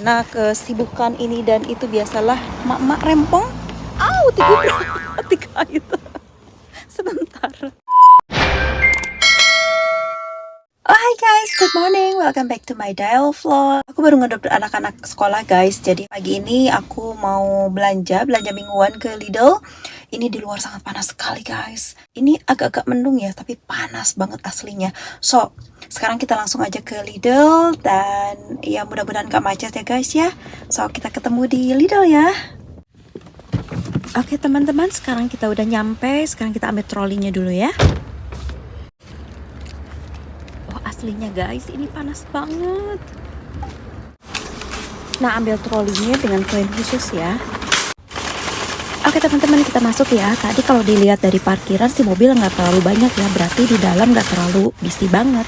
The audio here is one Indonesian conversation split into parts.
Karena kesibukan ini dan itu biasalah mak-mak rempong. Tiga itu. Sebentar. Oh hi guys, good morning, welcome back to my dial vlog. Aku baru ngedrop anak-anak sekolah guys. Jadi pagi ini aku mau belanja mingguan ke Lidl. Ini di luar sangat panas sekali guys. Ini agak-agak mendung ya, tapi panas banget aslinya. So, sekarang kita langsung aja ke Lidl. Dan ya mudah-mudahan gak macet ya guys ya. So, kita ketemu di Lidl ya. Oke teman-teman, sekarang kita udah nyampe. Sekarang kita ambil trolinya dulu ya. Aslinya guys, ini panas banget. Nah, ambil trolinya dengan koin khusus ya. Oke teman-teman, kita masuk ya. Tadi kalau dilihat dari parkiran sih mobil nggak terlalu banyak ya, berarti di dalam nggak terlalu busy banget.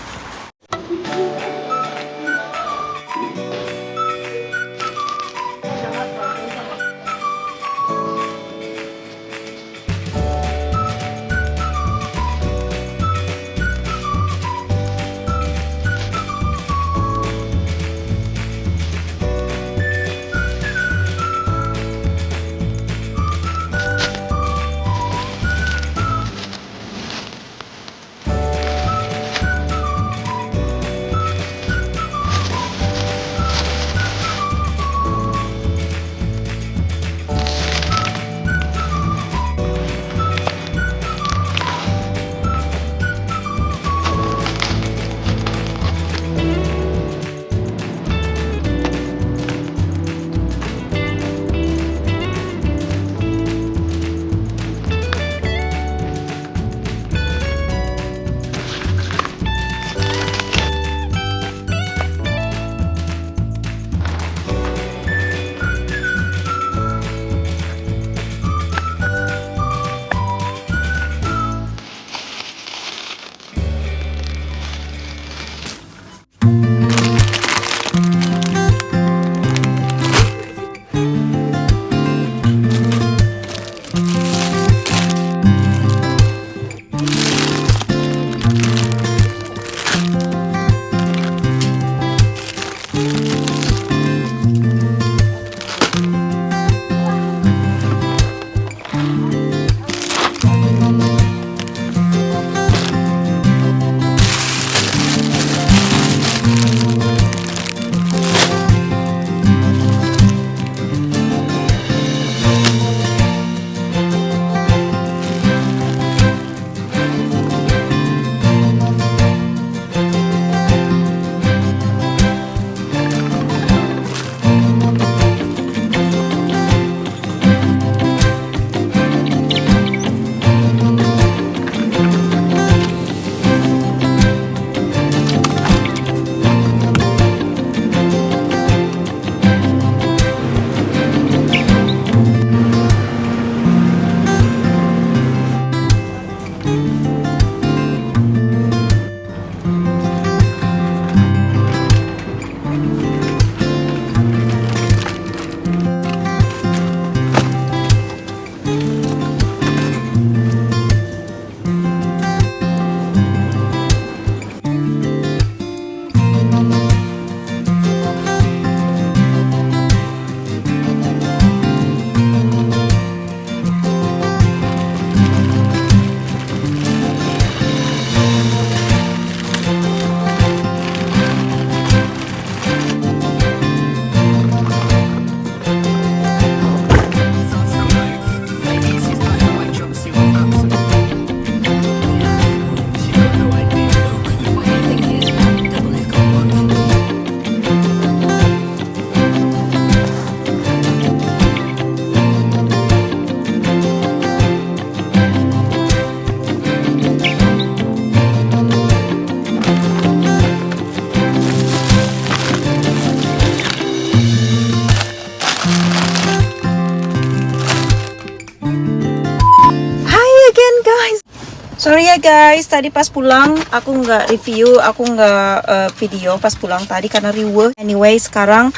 Sorry ya guys, tadi pas pulang aku nggak review, aku nggak video pas pulang tadi karena riweuh. Anyway, sekarang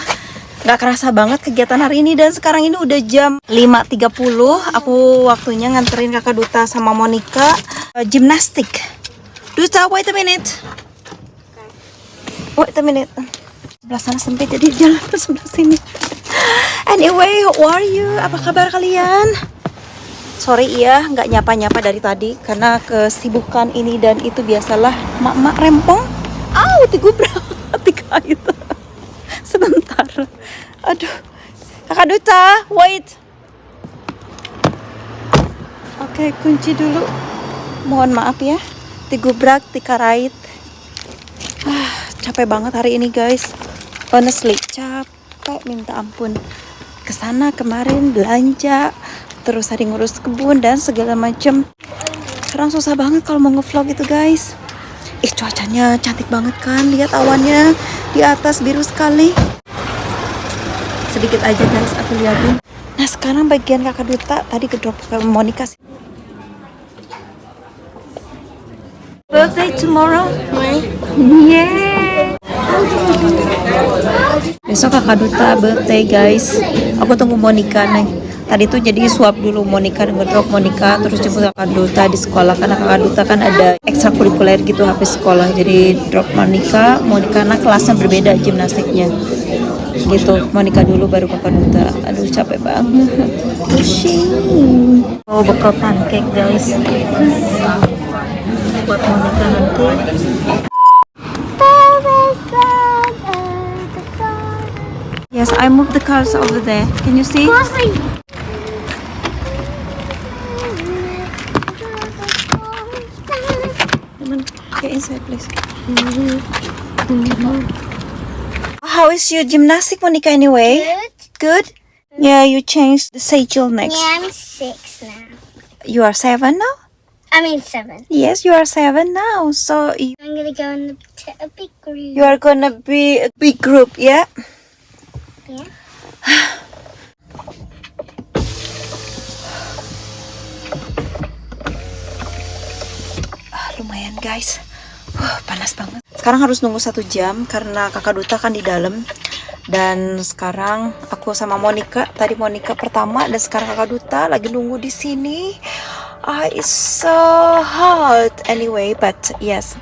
nggak kerasa banget kegiatan hari ini dan sekarang ini udah jam 5.30. Aku waktunya nganterin kakak Duta sama Monica gimnastik. Duta, wait a minute. Sebelah sana sempit jadi jalan ke sebelah sini. Anyway, how are you? Apa kabar kalian? Sorry ya, nggak nyapa-nyapa dari tadi karena kesibukan ini dan itu. Biasalah mak-mak rempong. Digubrak, digait. Sebentar. Aduh, Kakak Duta, wait. Oke, kunci dulu. Mohon maaf ya, digubrak, dikarait. Capek banget hari ini guys. Honestly, capek minta ampun. Kesana kemarin belanja, terus hari ngurus kebun dan segala macem. Sekarang susah banget kalau mau ngevlog gitu guys. Cuacanya cantik banget kan. Lihat awannya di atas biru sekali. Sedikit aja guys aku liatin. Nah sekarang bagian Kakak Duta tadi kedrop ke Monica. Birthday tomorrow. Yeah. Besok Kakak Duta birthday guys. Aku tunggu Monica nih. Tadi tuh jadi swap dulu Monica, ngedrop Monica, terus jemput Kakak Duta di sekolah. Karena Kakak Duta kan ada ekstrakurikuler gitu habis sekolah. Jadi drop Monica karena kelasnya berbeda gimnastiknya. Gitu, Monica dulu baru Kakak Duta. Aduh capek banget. Pusing. Oh bekal pancake guys. Buat Monica nanti. Yes, I moved the cars over there. Can you see? Get inside, please. How is your gymnastic, Monica? Anyway, good. Yeah, you changed the satchel next. Yeah, I'm 6 now. You are 7 now. I mean 7. Yes, you are 7 now. So I'm gonna go to a big group. you are gonna be a big group, yeah. Yeah. Lumayan guys. Panas banget. Sekarang harus nunggu 1 jam karena Kakak Duta kan di dalam. Dan sekarang aku sama Monica. Tadi Monica pertama dan sekarang Kakak Duta lagi nunggu di sini. It's so hot anyway, but yes.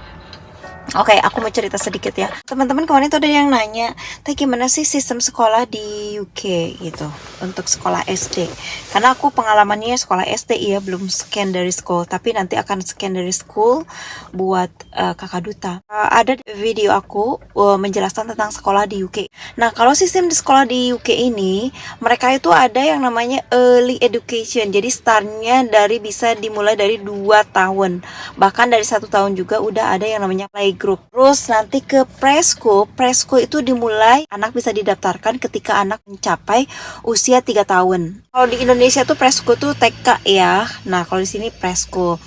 Oke, aku mau cerita sedikit ya. Teman-teman kemarin tuh ada yang nanya, "Teh gimana sih sistem sekolah di UK gitu untuk sekolah SD?" Karena aku pengalamannya sekolah SD ya, belum secondary school, tapi nanti akan secondary school buat Kakak Duta. Ada video aku menjelaskan tentang sekolah di UK. Nah, kalau sistem di sekolah di UK ini, mereka itu ada yang namanya early education. Jadi startnya bisa dimulai dari 2 tahun. Bahkan dari 1 tahun juga udah ada yang namanya playgroup. Terus nanti ke preschool itu dimulai, anak bisa didaftarkan ketika anak mencapai usia 3 tahun. Kalau di Indonesia tuh preschool tuh TK ya. Nah, kalau di sini preschool.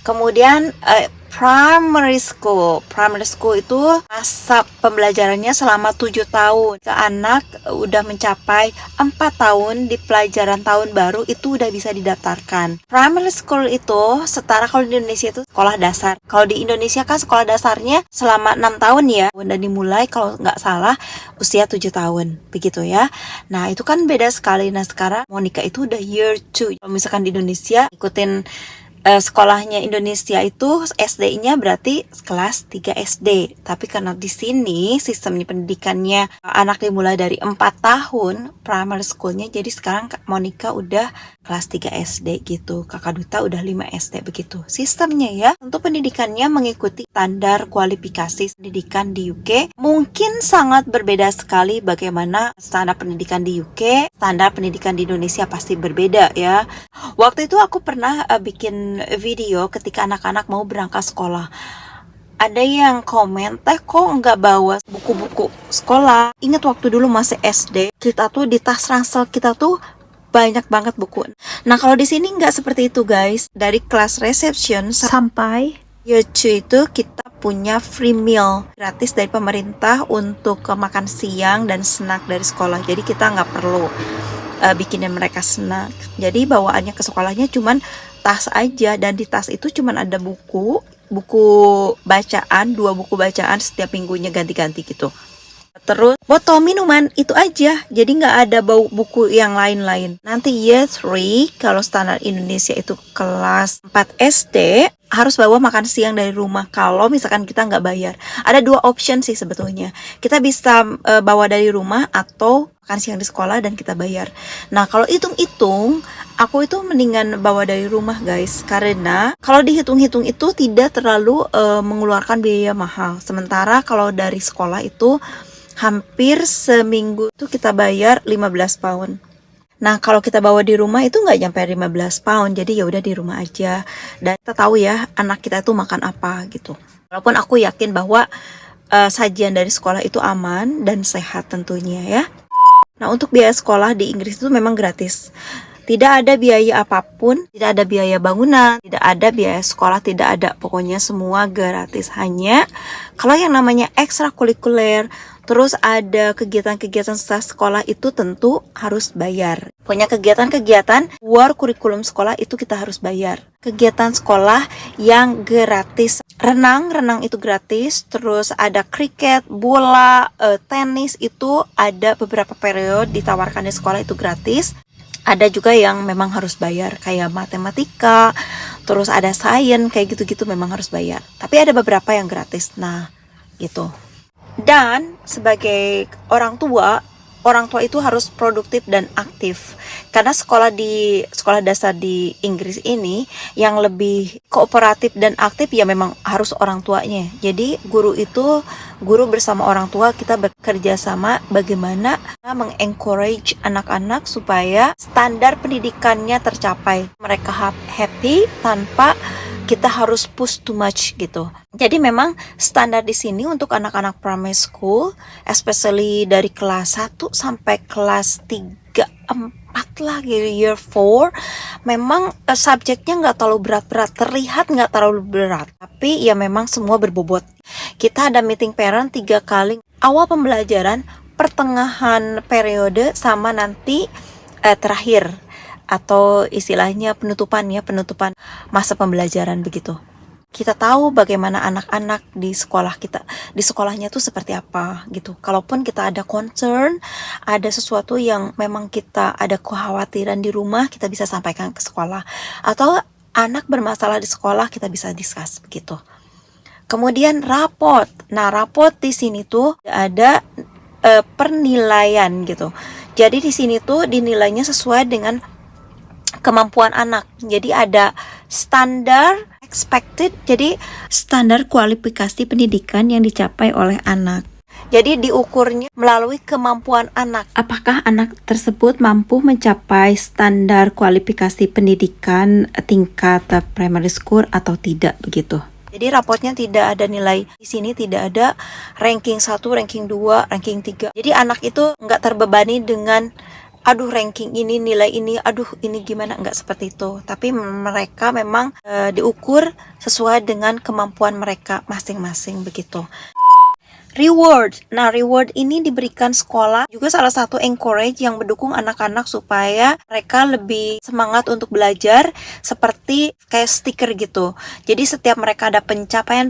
Kemudian primary school itu masa pembelajarannya selama 7 tahun. Ke anak udah mencapai 4 tahun di pelajaran tahun baru itu udah bisa didaftarkan. Primary school itu setara kalau di Indonesia itu sekolah dasar. Kalau di Indonesia kan sekolah dasarnya selama 6 tahun ya. Dan dimulai kalau nggak salah usia 7 tahun. Begitu ya. Nah itu kan beda sekali. Nah sekarang Monica itu udah year 2. Kalau misalkan di Indonesia ikutin sekolahnya Indonesia itu SD-nya berarti kelas 3 SD. Tapi karena di sini sistemnya pendidikannya anak dimulai dari 4 tahun primary schoolnya, jadi sekarang Monica udah kelas 3 SD gitu. Kakak Duta udah 5 SD begitu. Sistemnya ya, untuk pendidikannya mengikuti standar kualifikasi pendidikan di UK. Mungkin sangat berbeda sekali bagaimana standar pendidikan di UK, standar pendidikan di Indonesia pasti berbeda ya. Waktu itu aku pernah bikin video ketika anak-anak mau berangkat sekolah. Ada yang komen, "Teh kok nggak bawa buku-buku sekolah?" Ingat waktu dulu masih SD, kita tuh di tas ransel kita tuh banyak banget buku. Nah kalau di sini nggak seperti itu guys. Dari kelas reception sampai year 2 itu kita punya free meal gratis dari pemerintah untuk makan siang dan snack dari sekolah. Jadi kita nggak perlu bikinin mereka snack. Jadi bawaannya ke sekolahnya cuman tas aja, dan di tas itu cuman ada buku bacaan, 2 buku bacaan setiap minggunya ganti-ganti gitu. Terus botol minuman itu aja, jadi nggak ada buku yang lain-lain. Nanti year 3 kalau standar Indonesia itu kelas 4 SD, harus bawa makan siang dari rumah kalau misalkan kita nggak bayar. Ada dua option sih sebetulnya. Kita bisa bawa dari rumah atau makan siang di sekolah dan kita bayar. Nah, kalau hitung-hitung, aku itu mendingan bawa dari rumah guys, karena kalau dihitung-hitung itu tidak terlalu mengeluarkan biaya mahal. Sementara kalau dari sekolah itu hampir seminggu itu kita bayar 15 pound. Nah, kalau kita bawa di rumah itu nggak nyampe 15 pound, jadi ya udah di rumah aja. Dan kita tahu ya anak kita itu makan apa gitu. Walaupun aku yakin bahwa sajian dari sekolah itu aman dan sehat tentunya ya. Nah, untuk biaya sekolah di Inggris itu memang gratis. Tidak ada biaya apapun, tidak ada biaya bangunan, tidak ada biaya sekolah, tidak ada. Pokoknya semua gratis. Hanya kalau yang namanya ekstrakurikuler, terus ada kegiatan-kegiatan setelah sekolah itu tentu harus bayar. Pokoknya kegiatan-kegiatan luar kurikulum sekolah itu kita harus bayar. Kegiatan sekolah yang gratis. Renang itu gratis. Terus ada kriket, bola, tenis itu ada beberapa periode ditawarkan di sekolah itu gratis. Ada juga yang memang harus bayar, kayak matematika, terus ada sains, kayak gitu-gitu memang harus bayar. Tapi ada beberapa yang gratis. Nah, gitu. Dan sebagai orang tua itu harus produktif dan aktif. Karena sekolah dasar di Inggris ini yang lebih kooperatif dan aktif ya memang harus orang tuanya. Jadi guru bersama orang tua kita bekerja sama bagaimana mengencourage anak-anak supaya standar pendidikannya tercapai. Mereka happy tanpa kita harus push too much gitu. Jadi memang standar di sini untuk anak-anak primary school, especially dari kelas 1 sampai kelas 3, 4 lah gitu, year 4, memang subjeknya nggak terlalu berat-berat, terlihat nggak terlalu berat, tapi ya memang semua berbobot. Kita ada meeting parent 3 kali, awal pembelajaran, pertengahan periode, sama nanti terakhir, atau istilahnya penutupan masa pembelajaran begitu. Kita tahu bagaimana anak-anak di sekolahnya tuh seperti apa gitu. Kalaupun kita ada concern, ada sesuatu yang memang kita ada kekhawatiran di rumah, kita bisa sampaikan ke sekolah. Atau anak bermasalah di sekolah, kita bisa discuss begitu. Kemudian raport. Nah, raport di sini tuh ada penilaian gitu. Jadi di sini tuh dinilainya sesuai dengan kemampuan anak. Jadi ada standar expected, jadi standar kualifikasi pendidikan yang dicapai oleh anak. Jadi diukurnya melalui kemampuan anak. Apakah anak tersebut mampu mencapai standar kualifikasi pendidikan tingkat primary school atau tidak begitu. Jadi rapotnya tidak ada nilai. Di sini tidak ada ranking 1, ranking 2, ranking 3. Jadi anak itu nggak terbebani dengan aduh ranking ini, nilai ini, aduh ini gimana, enggak seperti itu. Tapi mereka memang diukur sesuai dengan kemampuan mereka masing-masing begitu. Reward. Nah, reward ini diberikan sekolah juga salah satu encourage yang mendukung anak-anak supaya mereka lebih semangat untuk belajar, seperti kayak stiker gitu. Jadi setiap mereka ada pencapaian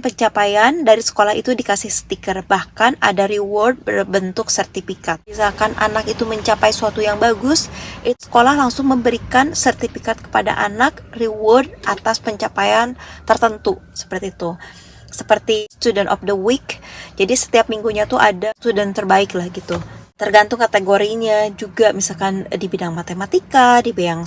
dari sekolah itu dikasih stiker, bahkan ada reward berbentuk sertifikat. Misalkan anak itu mencapai suatu yang bagus, sekolah langsung memberikan sertifikat kepada anak, reward atas pencapaian tertentu, seperti itu. Seperti student of the week, jadi setiap minggunya tuh ada student terbaik lah gitu. Tergantung kategorinya juga, misalkan di bidang matematika, di bidang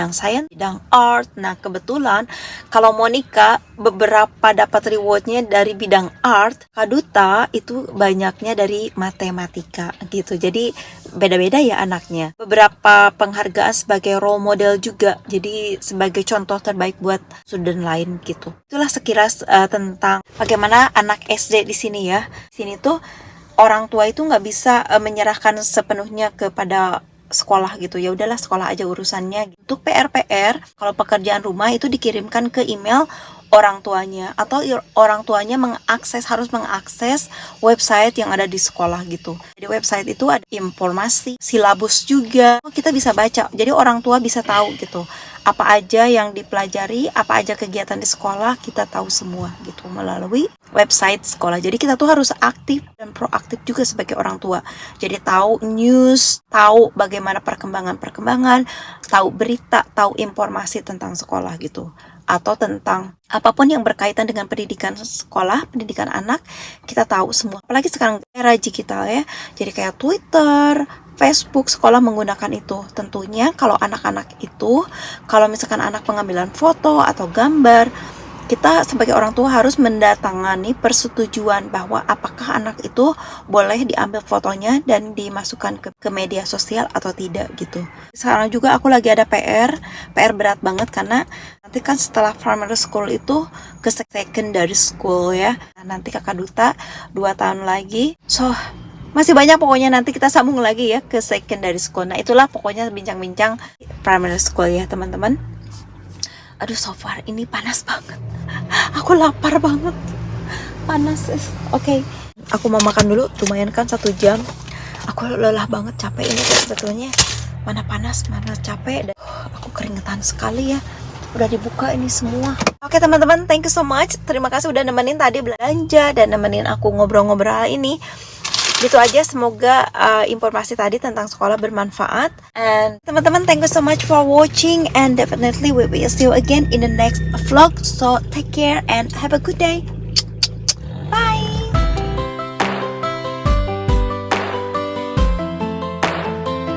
sains, bidang art. Nah, kebetulan kalau Monica beberapa dapat rewardnya dari bidang art, Kaduta itu banyaknya dari matematika gitu. Jadi beda-beda ya anaknya. Beberapa penghargaan sebagai role model juga, jadi sebagai contoh terbaik buat student lain gitu. Itulah sekilas tentang bagaimana anak SD di sini ya. Di sini tuh orang tua itu nggak bisa menyerahkan sepenuhnya kepada sekolah gitu. Ya udahlah, sekolah aja urusannya. Untuk PR kalau pekerjaan rumah itu dikirimkan ke email orang tuanya, atau orang tuanya harus mengakses website yang ada di sekolah gitu. Di website itu ada informasi, silabus juga, kita bisa baca. Jadi orang tua bisa tahu gitu apa aja yang dipelajari, apa aja kegiatan di sekolah, kita tahu semua gitu melalui website sekolah. Jadi kita tuh harus aktif dan proaktif juga sebagai orang tua. Jadi tahu news, tahu bagaimana perkembangan, tahu berita, tahu informasi tentang sekolah gitu. atau tentang apapun yang berkaitan dengan pendidikan sekolah, pendidikan anak, kita tahu semua. Apalagi sekarang era digital ya, jadi kayak Twitter, Facebook, sekolah menggunakan itu. Tentunya kalau anak-anak itu, kalau misalkan anak pengambilan foto atau gambar, kita sebagai orang tua harus mendatangani persetujuan bahwa apakah anak itu boleh diambil fotonya dan dimasukkan ke media sosial atau tidak gitu. Sekarang juga aku lagi ada PR berat banget karena nanti kan setelah primary school itu ke secondary school ya. Nanti kakak duta 2 tahun lagi. So, masih banyak pokoknya, nanti kita sambung lagi ya ke secondary school. Nah, itulah pokoknya bincang-bincang primary school ya teman-teman. Aduh, so far ini panas banget. Aku lapar banget. Panas. Oke. Aku mau makan dulu. Lumayan kan 1 jam. Aku lelah banget, capek ini sebetulnya. Mana panas, mana capek. Dan aku keringetan sekali ya. Udah dibuka ini semua. Oke teman-teman, thank you so much. Terima kasih udah nemenin tadi belanja dan nemenin aku ngobrol-ngobrol ini. Gitu aja, semoga informasi tadi tentang sekolah bermanfaat. And teman-teman, thank you so much for watching, and definitely we will see you again in the next vlog. So take care and have a good day.